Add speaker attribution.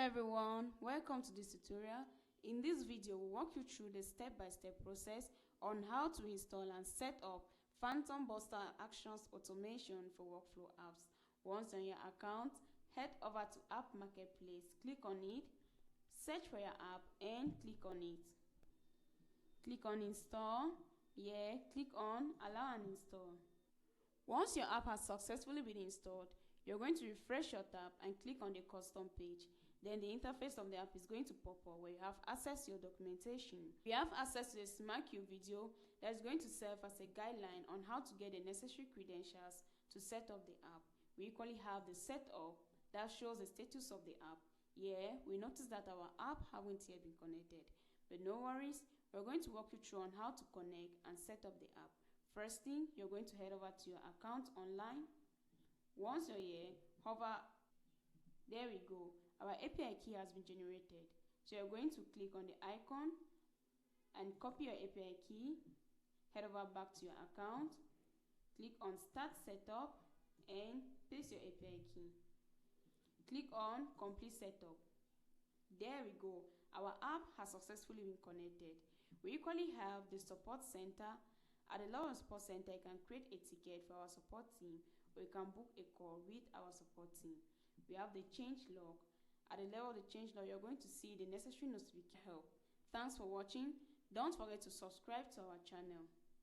Speaker 1: everyone, welcome to this tutorial. In this video, we'll walk you through the step-by-step process on how to install and set up Phantombuster Action Automation for workflow apps. Once on your account, head over to App Marketplace, click on it, search for your app and click on it. Click on Install, click on Allow and Install. Once your app has successfully been installed, you're going to refresh your tab and click on the custom page. Then the interface of the app is going to pop up where you have access to your documentation. We have access to a Smart Queue video that is going to serve as a guideline on how to get the necessary credentials to set up the app. We equally have the setup that shows the status of the app. We notice that our app haven't yet been connected, but no worries, we're going to walk you through on how to connect and set up the app. First thing, you're going to head over to your account online. Once you're here, hover, there we go. Our API key has been generated. So you're going to click on the icon and copy your API key, head over back to your account, click on Start Setup and paste your API key. Click on Complete Setup. There we go. Our app has successfully been connected. We equally have the support center. At the level of support center, you can create a ticket for our support team, or you can book a call with our support team. We have the change log. At the level of the change log, you're going to see the necessary notification help. Thanks for watching. Don't forget to subscribe to our channel.